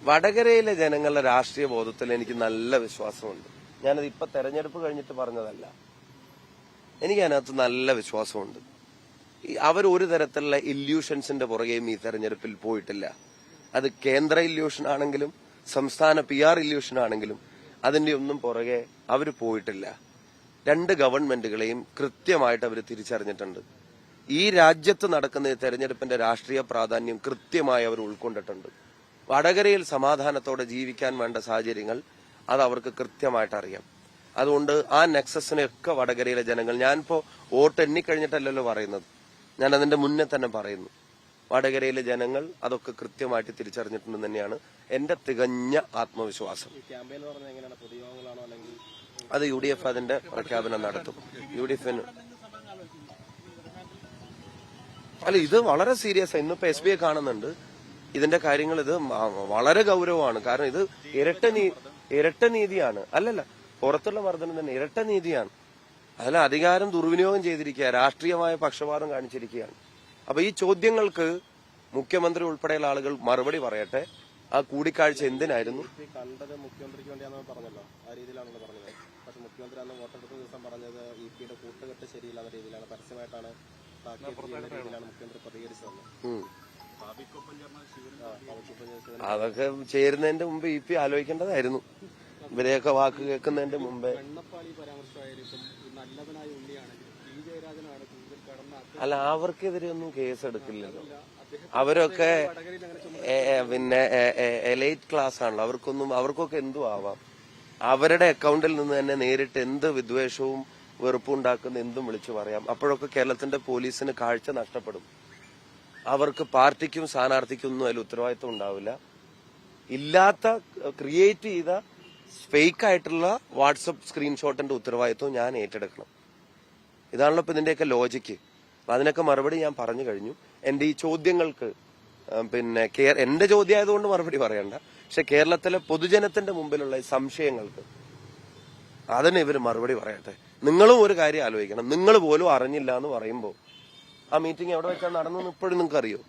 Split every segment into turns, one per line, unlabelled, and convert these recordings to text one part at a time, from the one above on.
വടകരയിലെ ജനങ്ങളുടെ രാഷ്ട്രീയ ബോധത്തിൽ എനിക്ക് നല്ല വിശ്വാസമുണ്ട്. ഞാനത് ഇപ്പൊ തെരഞ്ഞെടുപ്പ് കഴിഞ്ഞിട്ട് പറഞ്ഞതല്ല. എനിക്ക് അതിനകത്ത് നല്ല വിശ്വാസമുണ്ട്. അവർ ഒരു തരത്തിലുള്ള ഇല്യൂഷൻസിന്റെ പുറകെയും ഈ തെരഞ്ഞെടുപ്പിൽ പോയിട്ടില്ല. അത് കേന്ദ്ര ഇല്യൂഷൻ ആണെങ്കിലും സംസ്ഥാന PR ഇല്യൂഷൻ ആണെങ്കിലും അതിന്റെ ഒന്നും പുറകെ അവർ പോയിട്ടില്ല. രണ്ട് ഗവൺമെന്റുകളെയും കൃത്യമായിട്ട് അവർ തിരിച്ചറിഞ്ഞിട്ടുണ്ട്. ഈ രാജ്യത്ത് നടക്കുന്ന ഈ തെരഞ്ഞെടുപ്പിന്റെ രാഷ്ട്രീയ പ്രാധാന്യം കൃത്യമായി അവർ ഉൾക്കൊണ്ടിട്ടുണ്ട്. വടകരയിൽ സമാധാനത്തോടെ ജീവിക്കാൻ വേണ്ട സാഹചര്യങ്ങൾ അത് അവർക്ക് കൃത്യമായിട്ട് അറിയാം. അതുകൊണ്ട് ആ നെക്സസിനെയൊക്കെ വടകരയിലെ ജനങ്ങൾ, ഞാനിപ്പോ വോട്ട് എണ്ണിക്കഴിഞ്ഞിട്ടല്ലല്ലോ പറയുന്നത്, ഞാൻ അതിന്റെ മുന്നേ തന്നെ പറയുന്നു, വടകരയിലെ ജനങ്ങൾ അതൊക്കെ കൃത്യമായിട്ട് തിരിച്ചറിഞ്ഞിട്ടുണ്ടെന്ന് തന്നെയാണ് എന്റെ തികഞ്ഞ ആത്മവിശ്വാസം. അത് UDF അതിന്റെ പ്രഖ്യാപനം നടത്തും. UDF അല്ല, ഇത് വളരെ സീരിയസ്. ഇന്നിപ്പോ SBI കാണുന്നുണ്ട് ഇതിന്റെ കാര്യങ്ങൾ. ഇത് വളരെ ഗൗരവമാണ്. കാരണം ഇത് ഇരട്ട നീതിയാണ്. അല്ലല്ല, പുറത്തുള്ള മർദ്ദനം തന്നെ ഇരട്ട നീതിയാണ്. അതിൽ അധികാരം ദുർവിനിയോഗം ചെയ്തിരിക്കുക, രാഷ്ട്രീയമായ പക്ഷപാതം കാണിച്ചിരിക്കുകയാണ്. അപ്പൊ ഈ ചോദ്യങ്ങൾക്ക് മുഖ്യമന്ത്രി ഉൾപ്പെടെയുള്ള ആളുകൾ മറുപടി പറയട്ടെ. ആ കൂടിക്കാഴ്ച എന്തിനായിരുന്നു?
കണ്ടത് മുഖ്യമന്ത്രിക്ക് വേണ്ടിയാണെന്ന് പറഞ്ഞല്ലോ, ആ രീതിയിലാണല്ലോ പറഞ്ഞത്. പക്ഷെ മുഖ്യമന്ത്രി അന്ന് വോട്ടെടുത്ത ദിവസം പറഞ്ഞത് EP-യുടെ കൂട്ടുകെട്ട് ശരിയില്ലാത്ത രീതിയിലാണ്, പരസ്യമായിട്ടാണ് മുഖ്യമന്ത്രി പ്രതികരിച്ചത്.
അതൊക്കെ ചേരുന്നതിന്റെ മുമ്പ് EP ആലോചിക്കേണ്ടതായിരുന്നു. ഇവരെയൊക്കെ വാക്ക് കേൾക്കുന്നതിന്റെ മുമ്പേ. അല്ല, അവർക്കെതിരെ ഒന്നും കേസെടുക്കില്ലല്ലോ. അവരൊക്കെ പിന്നെ എലൈറ്റ് ക്ലാസ് ആണല്ലോ. അവർക്കൊക്കെ എന്തും ആവാം. അവരുടെ അക്കൗണ്ടിൽ നിന്ന് തന്നെ നേരിട്ട് എന്ത് വിദ്വേഷവും വെറുപ്പും ഉണ്ടാക്കുന്ന എന്തും വിളിച്ചു പറയാം. അപ്പോഴൊക്കെ കേരളത്തിന്റെ പോലീസിന് കാഴ്ച നഷ്ടപ്പെടും. അവർക്ക് പാർട്ടിക്കും സ്ഥാനാർത്ഥിക്കും ഒന്നും അതിൽ ഉത്തരവാദിത്വം ഉണ്ടാവില്ല. ഇല്ലാത്ത ക്രിയേറ്റ് ചെയ്ത ഫേക്ക് ആയിട്ടുള്ള വാട്സപ്പ് സ്ക്രീൻഷോട്ടിന്റെ ഉത്തരവാദിത്വം ഞാൻ ഏറ്റെടുക്കണം. ഇതാണല്ലോ ഇപ്പൊ ഇതിന്റെയൊക്കെ ലോജിക്ക്. അതിനൊക്കെ മറുപടി ഞാൻ പറഞ്ഞു കഴിഞ്ഞു. എന്റെ ഈ ചോദ്യങ്ങൾക്ക് പിന്നെ എന്റെ ചോദ്യം ആയതുകൊണ്ട് മറുപടി പറയണ്ട. പക്ഷെ കേരളത്തിലെ പൊതുജനത്തിന്റെ മുമ്പിലുള്ള ഈ സംശയങ്ങൾക്ക് അതിന് ഇവർ മറുപടി പറയട്ടെ. നിങ്ങളും ഒരു കാര്യം ആലോചിക്കണം. നിങ്ങൾ പോലും അറിഞ്ഞില്ല എന്ന് പറയുമ്പോൾ ആ മീറ്റിംഗ് എവിടെ വെച്ചാൽ നടന്നു ഇപ്പോഴും നിങ്ങൾക്ക് അറിയോ?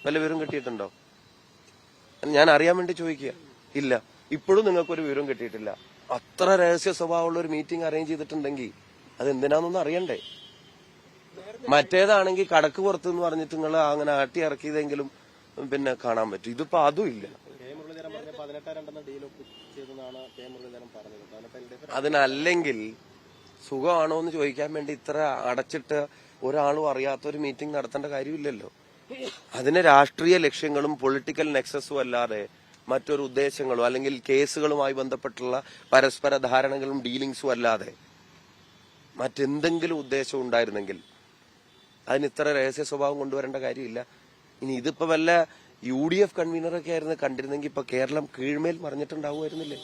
വല്ല വിവരം കിട്ടിയിട്ടുണ്ടോ? ഞാൻ അറിയാൻ വേണ്ടി ചോദിക്കുക. ഇല്ല, ഇപ്പോഴും നിങ്ങൾക്കൊരു വിവരം കിട്ടിയിട്ടില്ല. അത്ര രഹസ്യ സ്വഭാവമുള്ള ഒരു മീറ്റിംഗ് അറേഞ്ച് ചെയ്തിട്ടുണ്ടെങ്കിൽ അത് എന്തിനാന്നൊന്നും അറിയണ്ടേ? മറ്റേതാണെങ്കിൽ കടക്ക് പുറത്ത് എന്ന് പറഞ്ഞിട്ട് നിങ്ങൾ അങ്ങനെ ആട്ടി ഇറക്കിയതെങ്കിലും പിന്നെ കാണാൻ പറ്റും. ഇതിപ്പോ അതും ഇല്ല. അതിനല്ലെങ്കിൽ സുഖമാണോ എന്ന് ചോദിക്കാൻ വേണ്ടി ഇത്ര അടച്ചിട്ട് ഒരാളും അറിയാത്തൊരു മീറ്റിംഗ് നടത്തേണ്ട കാര്യമില്ലല്ലോ. അതിന് രാഷ്ട്രീയ ലക്ഷ്യങ്ങളും പൊളിറ്റിക്കൽ നെക്സസും അല്ലാതെ മറ്റൊരു ഉദ്ദേശങ്ങളോ അല്ലെങ്കിൽ കേസുകളുമായി ബന്ധപ്പെട്ടുള്ള പരസ്പര ധാരണകളും ഡീലിംഗ്സും അല്ലാതെ മറ്റെന്തെങ്കിലും ഉദ്ദേശം ഉണ്ടായിരുന്നെങ്കിൽ അതിന് ഇത്ര രഹസ്യ സ്വഭാവം കൊണ്ടുവരേണ്ട കാര്യമില്ല. ഇനി ഇതിപ്പോ വല്ല UDF കൺവീനറൊക്കെ ആയിരുന്നു കണ്ടിരുന്നെങ്കിൽ ഇപ്പൊ കേരളം കീഴ്മേൽ മറിഞ്ഞിട്ടുണ്ടാവുമായിരുന്നില്ലേ?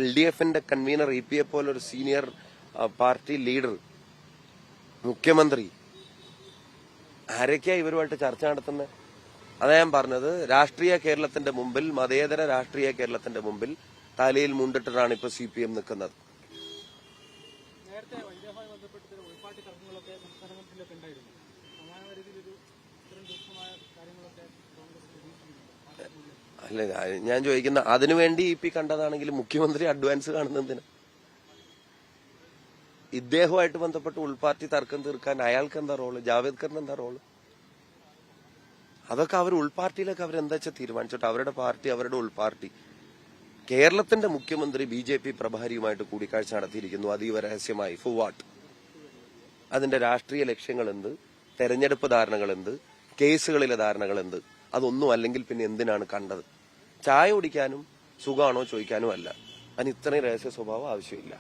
LDFന്റെ കൺവീനർ EP-യെ പോലെ ഒരു സീനിയർ പാർട്ടി ലീഡർ, മുഖ്യമന്ത്രി, ആരൊക്കെയാ ഇവരുമായിട്ട് ചർച്ച നടത്തുന്നത്? അതാ ഞാൻ പറഞ്ഞത്, രാഷ്ട്രീയ കേരളത്തിന്റെ മുമ്പിൽ, മതേതര രാഷ്ട്രീയ കേരളത്തിന്റെ മുമ്പിൽ തലയിൽ മുണ്ടിട്ടാണ് ഇപ്പൊ CPM നിൽക്കുന്നത്. അല്ല, ഞാൻ ചോദിക്കുന്ന അതിനുവേണ്ടി EP കണ്ടതാണെങ്കിൽ മുഖ്യമന്ത്രി അഡ്വാൻസ് കാണുന്നതിന് ഇദ്ദേഹവുമായിട്ട് ബന്ധപ്പെട്ട് ഉൾപാർട്ടി തർക്കം തീർക്കാൻ അയാൾക്ക് എന്താ റോള്? ജാവേദ്കറിന് എന്താ റോള്? അതൊക്കെ അവർ ഉൾപാർട്ടിയിലൊക്കെ അവരെന്താ വെച്ചാൽ തീരുമാനിച്ചോട്ടെ. അവരുടെ പാർട്ടി, അവരുടെ ഉൾപാർട്ടി. കേരളത്തിന്റെ മുഖ്യമന്ത്രി BJP പ്രഭാരിയുമായിട്ട് കൂടിക്കാഴ്ച നടത്തിയിരിക്കുന്നു, അതീവ രഹസ്യമായി. For what? അതിന്റെ രാഷ്ട്രീയ ലക്ഷ്യങ്ങൾ എന്ത്? തെരഞ്ഞെടുപ്പ് ധാരണകൾ എന്ത്? കേസുകളിലെ ധാരണകൾ എന്ത്? അതൊന്നും അല്ലെങ്കിൽ പിന്നെ എന്തിനാണ് കണ്ടത്? ചായ കുടിക്കാനും സുഖമാണോ ചോദിക്കാനും അല്ല. അതിന് ഇത്രയും രഹസ്യ സ്വഭാവം ആവശ്യമില്ല.